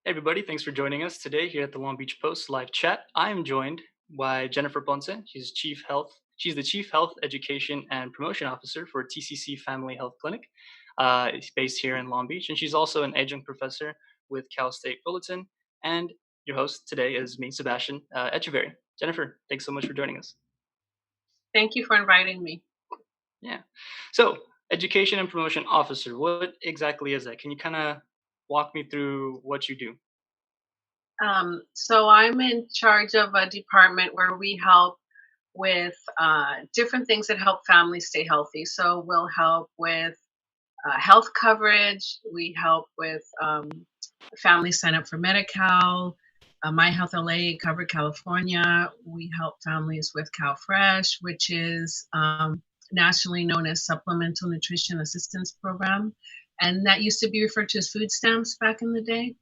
Hey everybody, thanks for joining us today here at the Long Beach Post live chat. I am joined by Jennifer Ponce. She's the Chief Health Education and Promotion Officer for TCC Family Health Clinic. It's based here in Long Beach, and she's also an adjunct professor with Cal State Fullerton. And your host today is me, Sebastian Echeverry. Jennifer, thanks so much for joining us. Thank you for inviting me. Yeah. So, Education and Promotion Officer, what exactly is that? Can you kind of walk me through what you do? So I'm in charge of a department where we help with different things that help families stay healthy. So we'll help with health coverage. We help with families sign up for Medi-Cal, My Health LA, Cover California. We help families with CalFresh, which is nationally known as Supplemental Nutrition Assistance Program. And that used to be referred to as food stamps back in the day.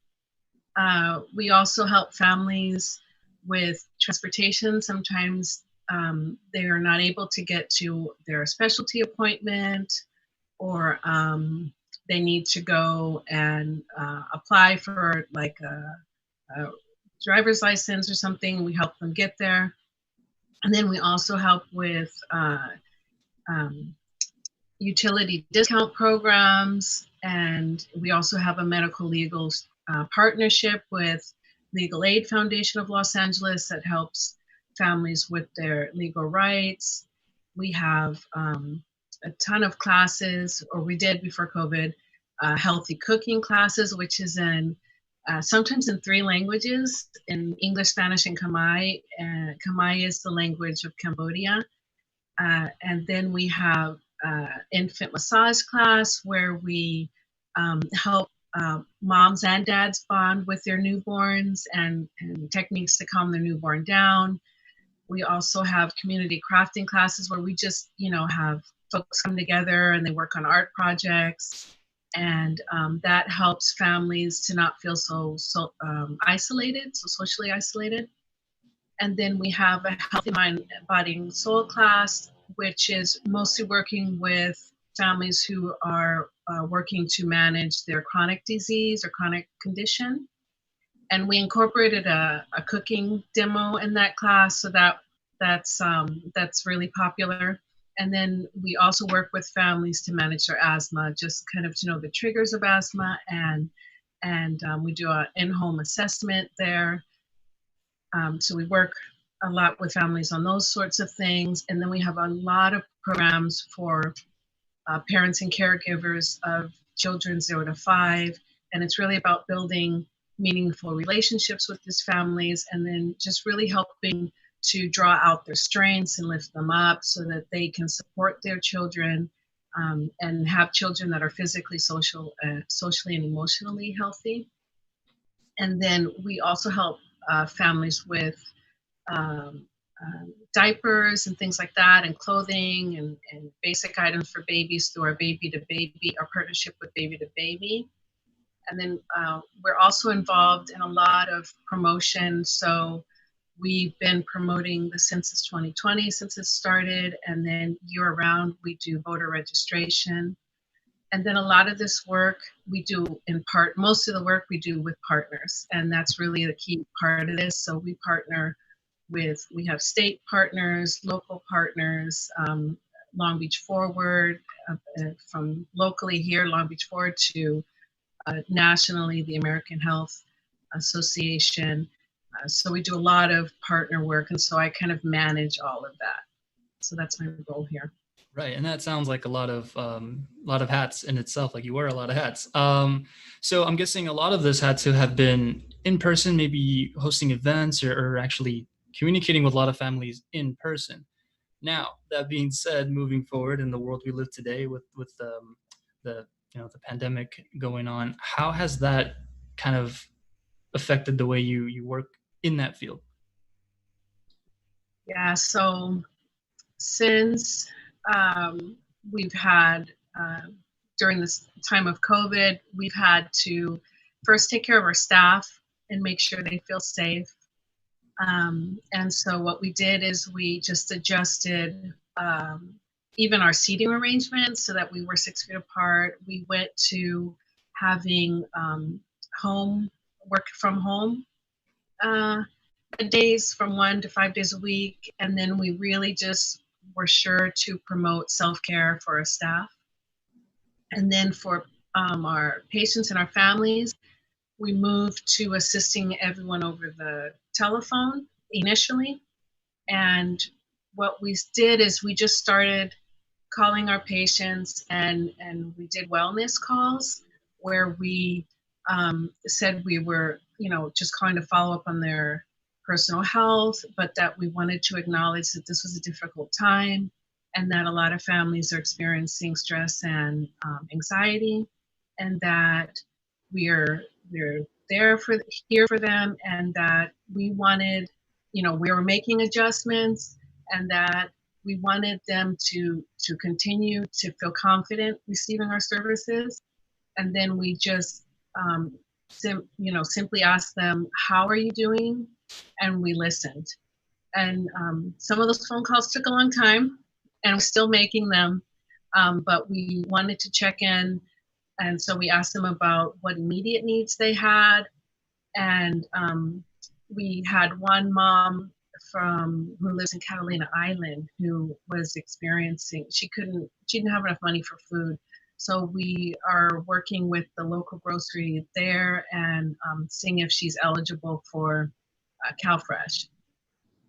We also help families with transportation. Sometimes they are not able to get to their specialty appointment, or they need to go and apply for like a driver's license or something. We help them get there. And then we also help with um, utility discount programs, and we also have a medical legal partnership with Legal Aid Foundation of Los Angeles that helps families with their legal rights. We have a ton of classes, or we did before COVID, healthy cooking classes, which is in sometimes in 3 languages, in English, Spanish, and Khmer. Khmer is the language of Cambodia. And then we have infant massage class where we help moms and dads bond with their newborns, and techniques to calm their newborn down. We also have community crafting classes where we just, have folks come together and they work on art projects. And that helps families to not feel so isolated, so socially isolated. And then we have a healthy mind, body, and soul class, which is mostly working with families who are working to manage their chronic disease or chronic condition. And we incorporated a cooking demo in that class, so that's really popular. And then we also work with families to manage their asthma, just kind of to know the triggers of asthma, and we do an in-home assessment there. So we work a lot with families on those sorts of things. And then we have a lot of programs for parents and caregivers of children 0 to 5. And it's really about building meaningful relationships with these families, and then just really helping to draw out their strengths and lift them up so that they can support their children, and have children that are physically, socially, and emotionally healthy. And then we also help families with um, diapers and things like that, and clothing, and basic items for babies through our Baby to Baby, our partnership with Baby to Baby. And then we're also involved in a lot of promotion. So we've been promoting the Census 2020 since it started, and then year round we do voter registration. And then a lot of this work we do in part, most of the work we do with partners, and that's really the key part of this. So we partner we have state partners, local partners, Long Beach Forward, from locally here, Long Beach Forward, to nationally, the American Health Association. So we do a lot of partner work, and so I kind of manage all of that. So that's my role here. Right, and that sounds like a lot of hats in itself. Like you wear a lot of hats. So I'm guessing a lot of this had to have been in person, maybe hosting events or actually communicating with a lot of families in person. Now, that being said, moving forward in the world we live today with the the pandemic going on, how has that kind of affected the way you work in that field? Yeah, so since we've had, during this time of COVID, we've had to first take care of our staff and make sure they feel safe. And so what we did is we just adjusted even our seating arrangements so that we were 6 feet apart. We went to having home work from home uh, days from 1 to 5 days a week. And then we really just were sure to promote self-care for our staff. And then for our patients and our families, we moved to assisting everyone over the telephone initially. And what we did is we just started calling our patients, and we did wellness calls where we said we were, just calling to follow up on their personal health, but that we wanted to acknowledge that this was a difficult time and that a lot of families are experiencing stress and anxiety, and that we're there for here for them, and that we wanted, we were making adjustments, and that we wanted them to continue to feel confident receiving our services. And then we just simply asked them, how are you doing? And we listened. And some of those phone calls took a long time, and we're still making them, but we wanted to check in. And so we asked them about what immediate needs they had. And we had one mom who lives in Catalina Island who was experiencing, she didn't have enough money for food. So we are working with the local grocery there and seeing if she's eligible for CalFresh.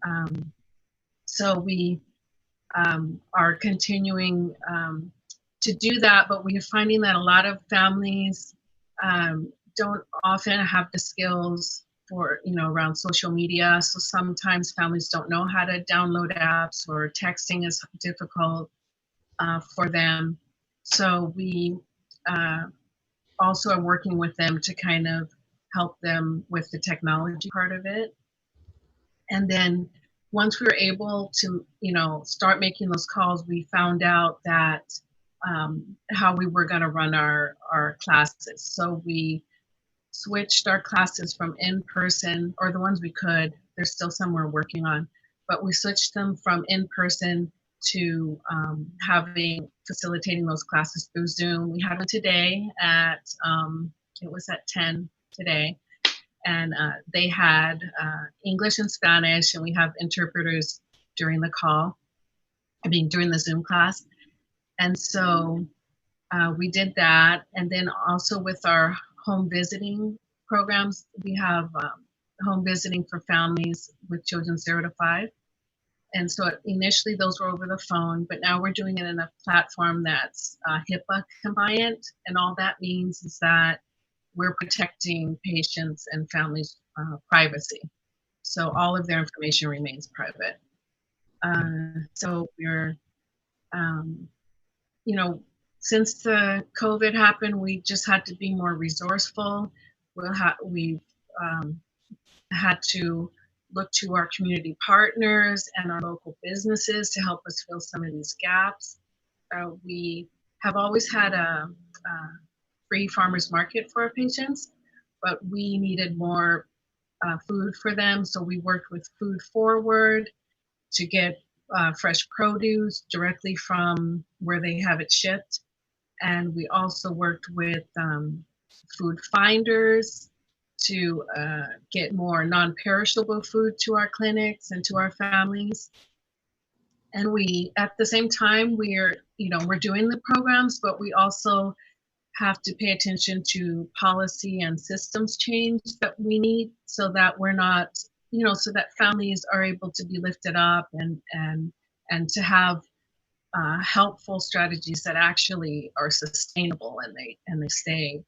Um, so we are continuing to do that, but we are finding that a lot of families don't often have the skills for, around social media. So sometimes families don't know how to download apps, or texting is difficult for them. So we also are working with them to kind of help them with the technology part of it. And then once we were able to, start making those calls, we found out that how we were going to run our classes. So we switched our classes from in-person, or the ones we could, there's still some we're working on, but we switched them from in-person to facilitating those classes through Zoom. We had one today it was at 10 today, and they had English and Spanish, and we have interpreters during the during the Zoom class. And so we did that. And then also with our home visiting programs, we have home visiting for families with children 0 to 5. And so initially those were over the phone, but now we're doing it in a platform that's HIPAA compliant. And all that means is that we're protecting patients and families' privacy. So all of their information remains private. So we're, you know, since the COVID happened, we just had to be more resourceful. We've had to look to our community partners and our local businesses to help us fill some of these gaps. We have always had a free farmers market for our patients, but we needed more food for them. So we worked with Food Forward to get fresh produce directly from where they have it shipped. And we also worked with food finders to get more non-perishable food to our clinics and to our families. And we, at the same time, we're doing the programs, but we also have to pay attention to policy and systems change that we need, so that we're not, so that families are able to be lifted up and to have helpful strategies that actually are sustainable and they stay.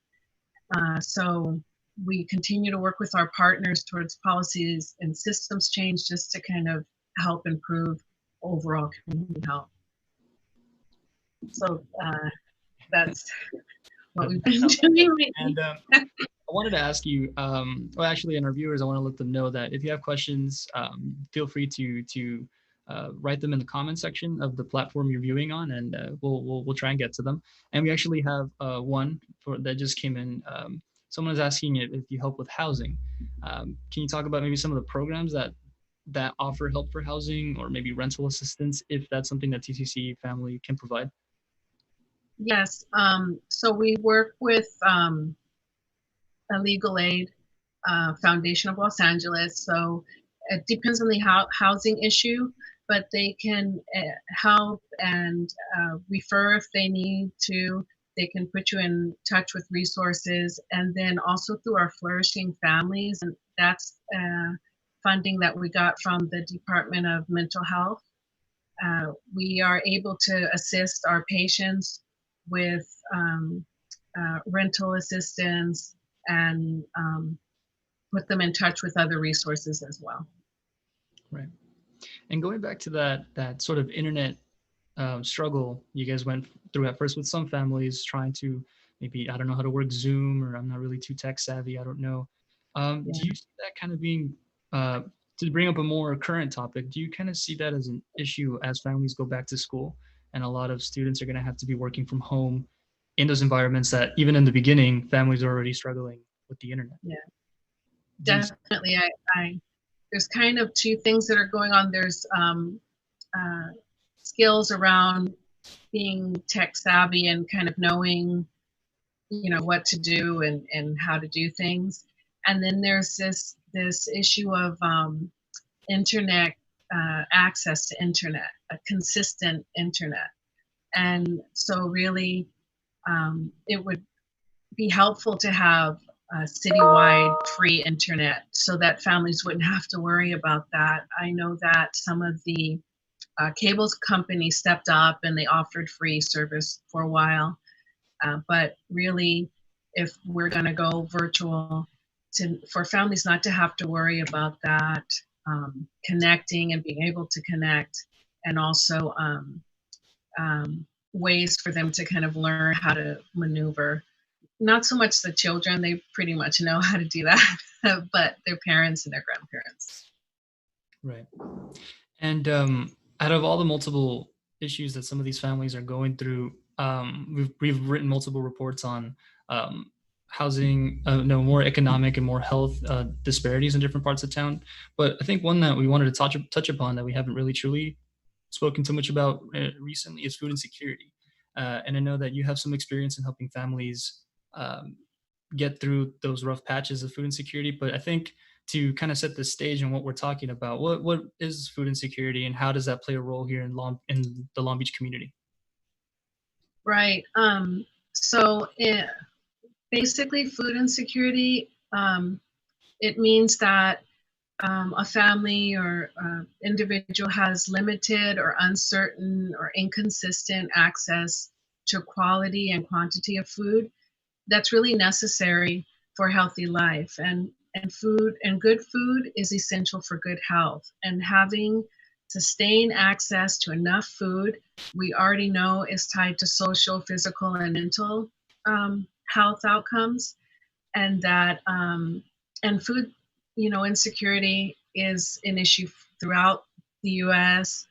So we continue to work with our partners towards policies and systems change, just to kind of help improve overall community health. So that's what we've been doing lately. And I wanted to ask you, well, actually, in our viewers, I want to let them know that if you have questions, feel free to write them in the comment section of the platform you're viewing on, and we'll try and get to them. And we actually have one that just came in. Someone is asking if you help with housing. Can you talk about maybe some of the programs that offer help for housing, or maybe rental assistance, if that's something that TCC Family can provide? Yes. So we work with a legal aid Foundation of Los Angeles. So it depends on the housing issue, but they can help and refer if they need to. They can put you in touch with resources, and then also through our Flourishing Families, and that's funding that we got from the Department of Mental Health. We are able to assist our patients with rental assistance and put them in touch with other resources as well. Right. And going back to that sort of internet struggle you guys went through at first with some families trying to maybe I don't know how to work Zoom or I'm not really too tech savvy. I don't know. Yeah. Do you see that kind of being uh, to bring up a more current topic? Do you kind of see that as an issue as families go back to school and a lot of students are going to have to be working from home in those environments that even in the beginning families are already struggling with the internet? Yeah, Do you? definitely. I there's kind of two things that are going on. There's uh, skills around being tech savvy and kind of knowing, what to do and how to do things. And then there's this issue of internet access to internet, a consistent internet. And so really, it would be helpful to have citywide free internet so that families wouldn't have to worry about that. I know that some of the cables companies stepped up and they offered free service for a while. But really, if we're going to go virtual, for families not to have to worry about that, connecting and being able to connect, and also ways for them to kind of learn how to maneuver. Not so much the children, they pretty much know how to do that, but their parents and their grandparents. Right. And out of all the multiple issues that some of these families are going through, we've written multiple reports on housing, no, more economic and more health disparities in different parts of town. But I think one that we wanted to touch upon that we haven't really truly spoken too much about recently is food insecurity. And I know that you have some experience in helping families um, get through those rough patches of food insecurity. But I think to kind of set the stage on what we're talking about, what is food insecurity and how does that play a role here in the Long Beach community? Right. So basically, food insecurity, it means that a family or individual has limited or uncertain or inconsistent access to quality and quantity of food that's really necessary for healthy life. And food and good food is essential for good health. And having sustained access to enough food, we already know is tied to social, physical, and mental health outcomes. And that and food, insecurity is an issue throughout the U.S.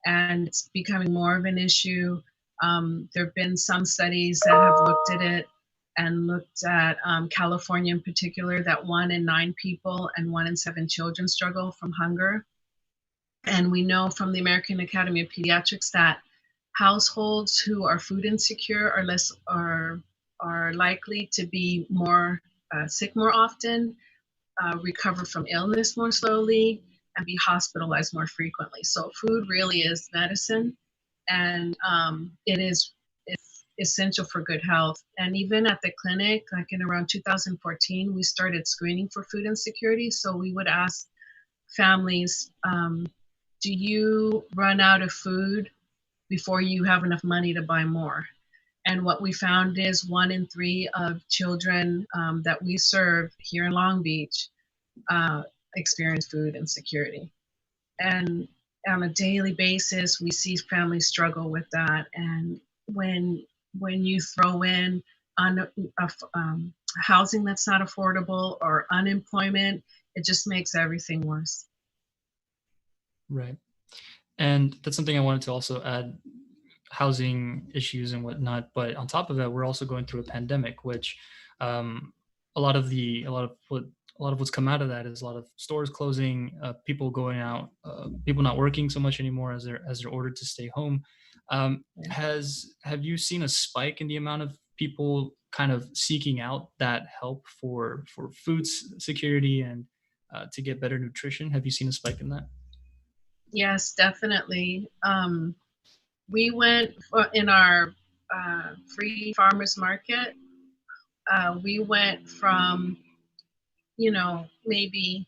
and it's becoming more of an issue. There have been some studies that have looked at it and looked at California in particular, that 1 in 9 people and 1 in 7 children struggle from hunger. And we know from the American Academy of Pediatrics that households who are food insecure are less are likely to be more sick more often, recover from illness more slowly, and be hospitalized more frequently. So food really is medicine, and it's essential for good health. And even at the clinic, like in around 2014, we started screening for food insecurity. So we would ask families, do you run out of food before you have enough money to buy more? And what we found is 1 in 3 of children that we serve here in Long Beach uh, experience food insecurity. And on a daily basis, we see families struggle with that. And when you throw in un, housing that's not affordable or unemployment, it just makes everything worse. Right. And that's something I wanted to also add, housing issues and whatnot. But on top of that, we're also going through a pandemic, which um, a lot of what's come out of that is a lot of stores closing, people going out, people not working so much anymore as they're ordered to stay home. Yeah. Have you seen a spike in the amount of people kind of seeking out that help for food security and to get better nutrition? Have you seen a spike in that? Yes, definitely. We went in our free farmers market. We went from, maybe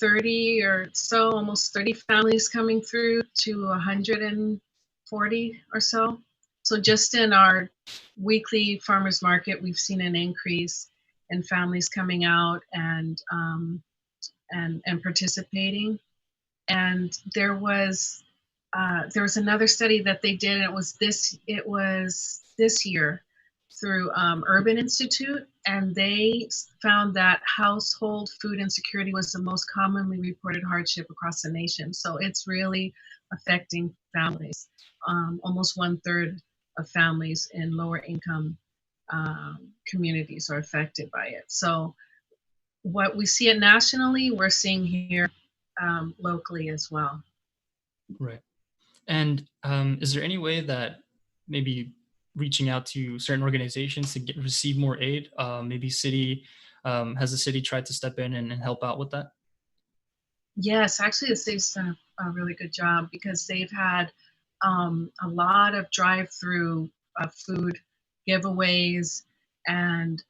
30 or so, almost 30 families coming through to 140 or so. So just in our weekly farmers market, we've seen an increase in families coming out and participating. And there was another study that they did, and it was this year through Urban Institute, and they found that household food insecurity was the most commonly reported hardship across the nation. So it's really affecting families. Almost 1/3 of families in lower income communities are affected by it. So what we see it nationally, we're seeing here locally as well. Right. And is there any way that maybe reaching out to certain organizations to receive more aid? Maybe city has the city tried to step in and help out with that? Yes, actually, the city's done a really good job because they've had a lot of drive-through food giveaways, and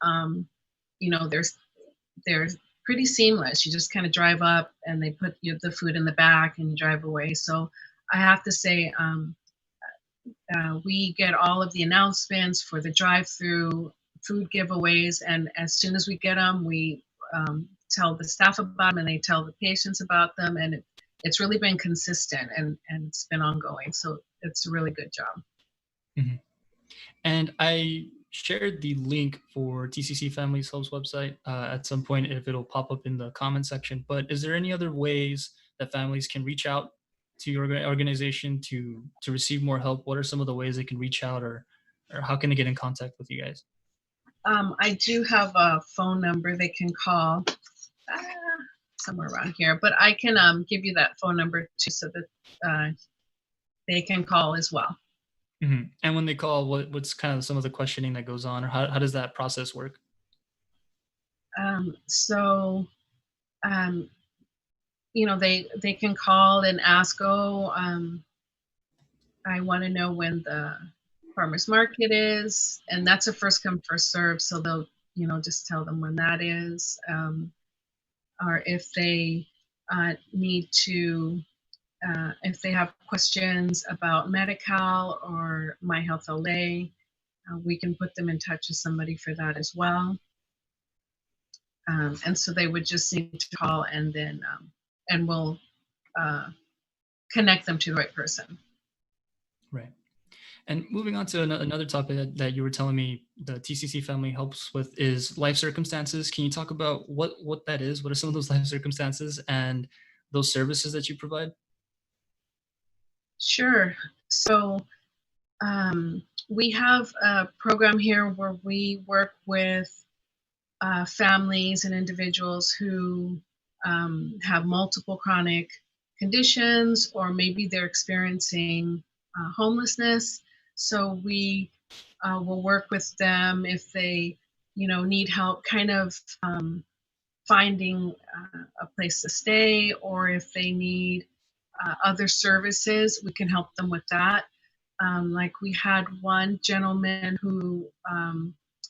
they're pretty seamless. You just kind of drive up, and they put the food in the back, and you drive away. So I have to say, we get all of the announcements for the drive-through food giveaways, and as soon as we get them, we tell the staff about them, and they tell the patients about them, and it's really been consistent and it's been ongoing. So it's a really good job. Mhm. And I shared the link for TCC Family Health's website at some point if it'll pop up in the comment section. But is there any other ways that families can reach out to your organization to receive more help? What are some of the ways they can reach out, or how can they get in contact with you guys? I do have a phone number they can call uh, somewhere around here, but I can give you that phone number too so that they can call as well. And when they call, what's kind of some of the questioning that goes on, or how does that process work? So um, they can call and ask, oh, I want to know when the farmers market is, and that's a first come first serve. So they'll just tell them when that is, or if they need to. If they have questions about Medi-Cal or My Health LA, we can put them in touch with somebody for that as well. And so they would just need to call, and then and we'll uh, connect them to the right person. Right. And moving on to another topic that you were telling me the TCC family helps with is life circumstances. Can you talk about what that is? What are some of those life circumstances and those services that you provide? Sure. So we have a program here where we work with families and individuals who have multiple chronic conditions, or maybe they're experiencing homelessness. So we will work with them if they, need help kind of finding a place to stay, or if they need other services, we can help them with that. Like we had one gentleman who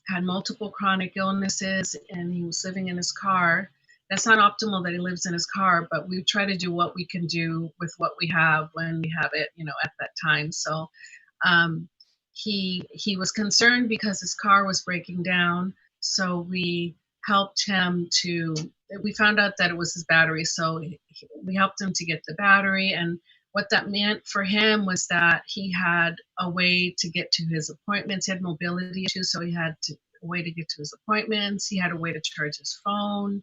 had multiple chronic illnesses and he was living in his car. That's not optimal that he lives in his car, but we try to do what we can do with what we have when we have it, at that time. So um, he was concerned because his car was breaking down. So we helped him to. We found out that it was his battery, so we helped him to get the battery. And what that meant for him was that he had a way to get to his appointments. He had mobility issues, so he had a way to get to his appointments. He had a way to charge his phone.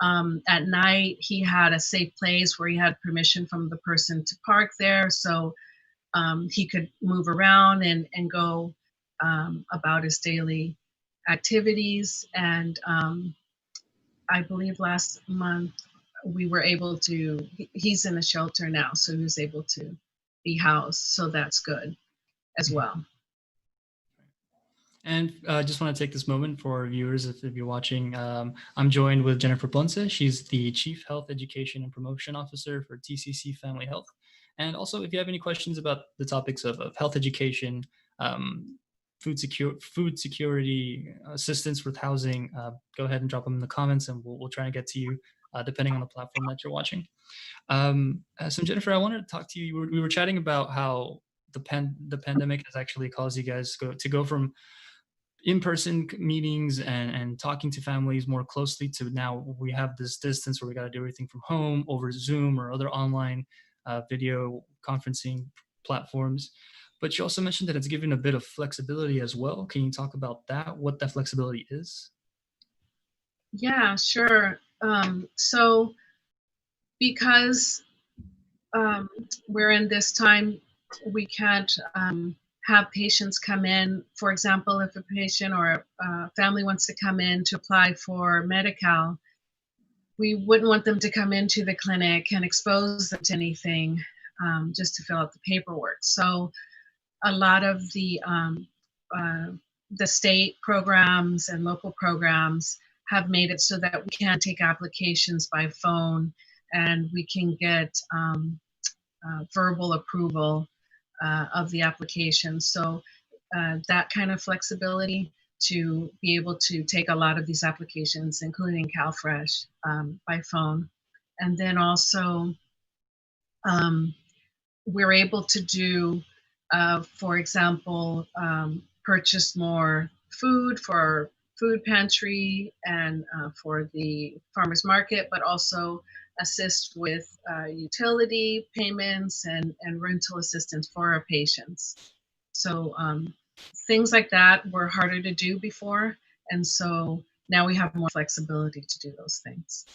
At night, he had a safe place where he had permission from the person to park there, so he could move around and go about his daily activities. And I believe last month we were able to, he's in a shelter now, so he was able to be housed. So that's good as Mhm. well. And I just want to take this moment for our viewers, if you're watching. I'm joined with Jennifer Ponce. She's the Chief Health Education and Promotion Officer for TCC Family Health. And also, if you have any questions about the topics of health education, um, food security, assistance with housing, go ahead and drop them in the comments, and we'll try and get to you, depending on the platform that you're watching. So Jennifer, I wanted to talk to you. We were chatting about how the pandemic has actually caused you guys to go from in-person meetings and talking to families more closely to now we have this distance where we got to do everything from home over Zoom or other online video conferencing platforms. But you also mentioned that it's given a bit of flexibility as well. Can you talk about that, what that flexibility is? Yeah, sure. So because um, we're in this time, we can't have patients come in. For example, if a patient or a family wants to come in to apply for Medi-Cal, we wouldn't want them to come into the clinic and expose them to anything just to fill out the paperwork. So a lot of uh, the state programs and local programs have made it so that we can take applications by phone and we can get verbal approval of the application. So that kind of flexibility to be able to take a lot of these applications, including CalFresh, by phone. And then also, um, we're able to do, for example, purchase more food for our food pantry and for the farmers market, but also assist with utility payments and rental assistance for our patients. So things like that were harder to do before. And so now we have more flexibility to do those things.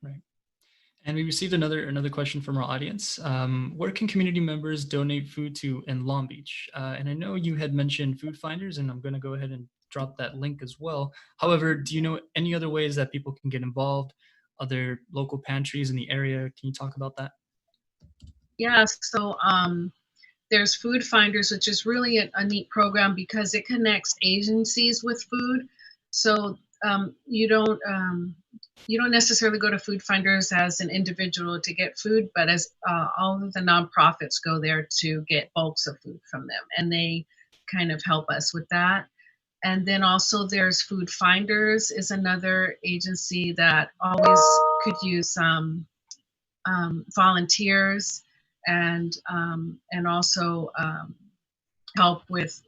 Right. And we received another question from our audience. Where can community members donate food to in Long Beach? And I know you had mentioned food finders, and I'm going to go ahead and drop that link as well. However, do you know any other ways that people can get involved? Other local pantries in the area? Can you talk about that? Yeah, so there's Food Finders, which is really a neat program because it connects agencies with food. So you don't necessarily go to Food Finders as an individual to get food, but as all of the nonprofits go there to get bulks of food from them, and they kind of help us with that. And then also there's Food Finders is another agency that always could use volunteers and also help with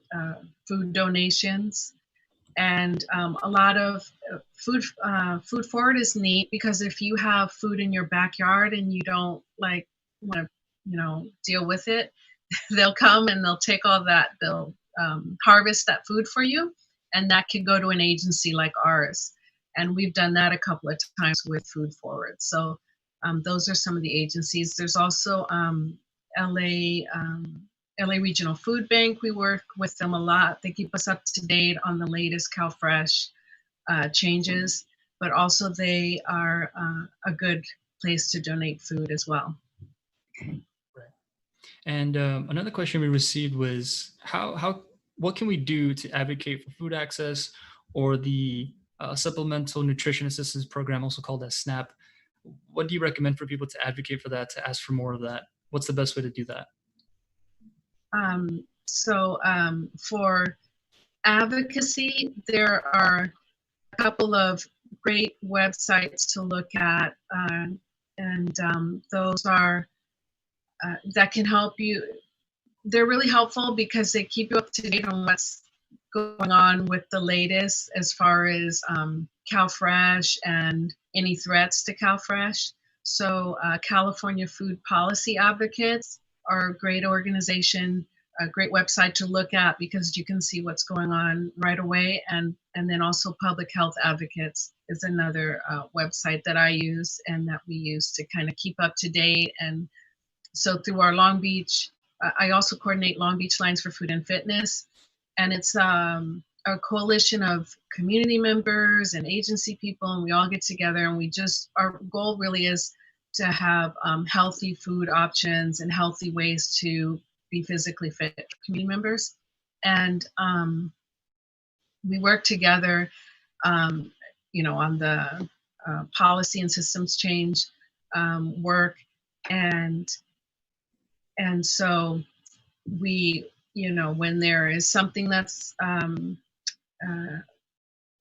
food donations. And a lot of food forward is neat because if you have food in your backyard and you don't like want to deal with it, they'll come and they'll take all that, they'll harvest that food for you, and that can go to an agency like ours. And we've done that a couple of times with Food Forward. So those are some of the agencies. There's also LA LA Regional Food Bank. We work with them a lot. They keep us up to date on the latest CalFresh changes, but also they are a good place to donate food as well. Right. And another question we received was what can we do to advocate for food access or the supplemental nutrition assistance program, also called as SNAP? What do you recommend for people to advocate for that, to ask for more of that? What's the best way to do that? For advocacy, there are a couple of great websites to look at, and those are that can help you. They're really helpful because they keep you up to date on what's going on with the latest as far as CalFresh and any threats to CalFresh. So California Food Policy Advocates are a great organization, a great website to look at because you can see what's going on right away. And then also Public Health Advocates is another website that I use and that we use to kind of keep up to date. And so through our Long Beach, I also coordinate Long Beach Lines for Food and Fitness, and it's a coalition of community members and agency people, and we all get together and our goal really is to have healthy food options and healthy ways to be physically fit for community members. And we work together, um, on the policy and systems change work, and so when there is something that's uh,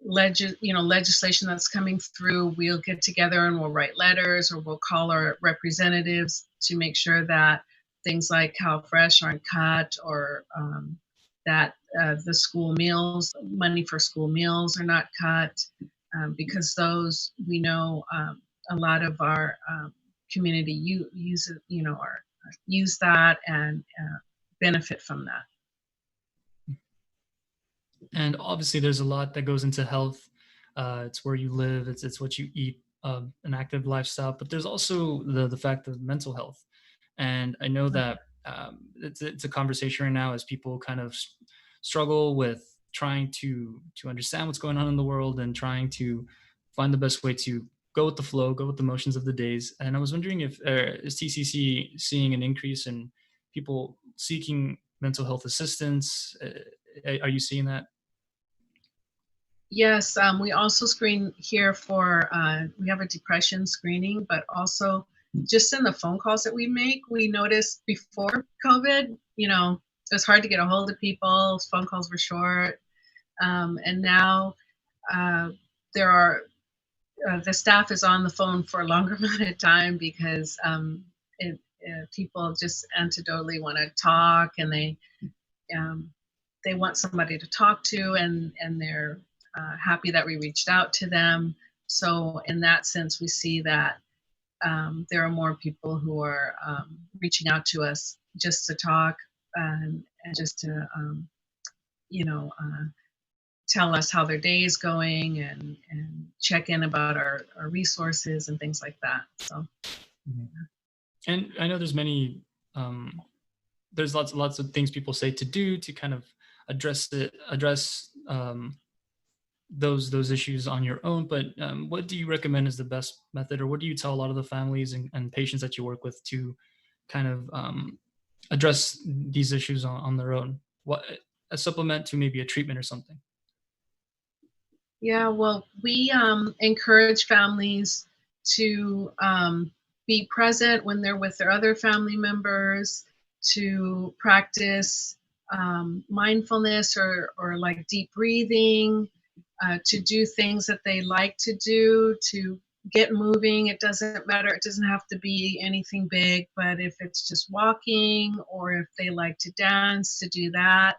legislation that's coming through, we'll get together and we'll write letters, or we'll call our representatives to make sure that things like CalFresh aren't cut, or that the school meals, money for school meals are not cut, because those, we know, a lot of our community use it, use that and benefit from that. And obviously, there's a lot that goes into health. It's where you live, it's what you eat, an active lifestyle. But there's also the fact of mental health, and I know that it's a conversation right now as people kind of struggle with trying to understand what's going on in the world and trying to find the best way to go with the flow, go with the motions of the days. And I was wondering if is TCC seeing an increase in people seeking mental health assistance? Are you seeing that? Yes, we also screen here for, we have a depression screening, but also just in the phone calls that we make, we noticed before COVID, it was hard to get a hold of people, phone calls were short. And now uh, there are, the staff is on the phone for a longer amount of time, because people just anecdotally want to talk, and um, they want somebody to talk to, and they're happy that we reached out to them. So in that sense, we see that there are more people who are reaching out to us just to talk, and just to tell us how their day is going, and check in about our resources and things like that. So Mhm. And I know um, there's lots of things people say to do to kind of address those issues on your own. But what do you recommend is the best method, or what do you tell a lot of the families and patients that you work with to kind of address these issues on their own? What a supplement to maybe a treatment or something? yeah, well, we encourage families to be present when they're with their other family members, to practice mindfulness, or like deep breathing, to do things that they like to do, to get moving. It doesn't matter, it doesn't have to be anything big, but if it's just walking, or if they like to dance, to do that.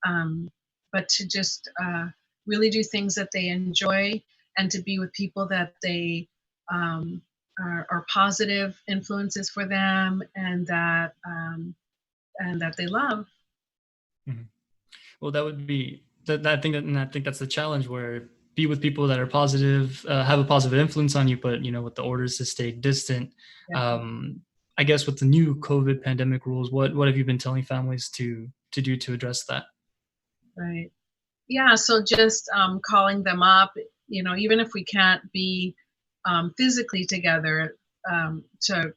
um, but to just really do things that they enjoy, and to be with people that they um, are positive influences for them, and that they love. Mhm. Well, that would be that thing, and I think that's the challenge where be with people that are positive, have a positive influence on you, but with the orders to stay distant. Yeah, Um, I guess with the new COVID pandemic rules, what have you been telling families to do to address that? right. Yeah, so just calling them up, even if we can't be physically together, to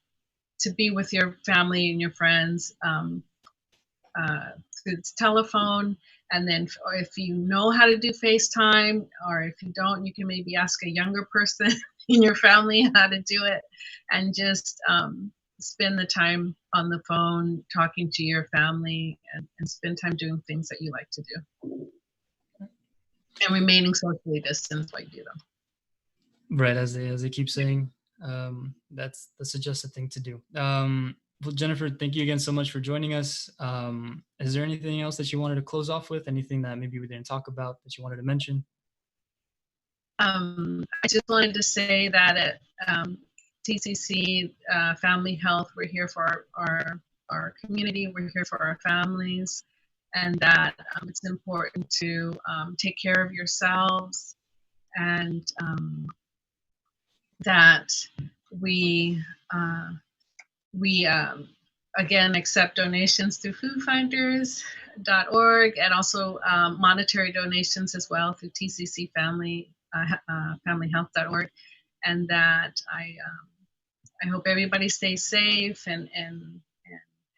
be with your family and your friends, uh, through the telephone. And then, or if you know how to do FaceTime, or if you don't, you can maybe ask a younger person in your family how to do it, and just spend the time on the phone talking to your family, and spend time doing things that you like to do, and remaining socially distanced while you do them. Right, as they keep saying, that's the suggested thing to do. Well, Jennifer, thank you again so much for joining us. Is there anything else that you wanted to close off with? Anything that maybe we didn't talk about that you wanted to mention? I just wanted to say that at TCC Family Health, we're here for our community, we're here for our families, and that it's important to take care of yourselves, and that we uh, we again accept donations through foodfinders.org, and also monetary donations as well through TCC Family Health.org, and that I hope everybody stays safe and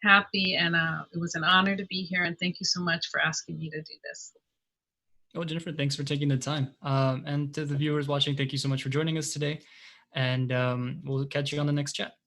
happy. And it was an honor to be here. And thank you so much for asking me to do this. Oh, Jennifer, thanks for taking the time. And to the viewers watching, thank you so much for joining us today. And we'll catch you on the next chat.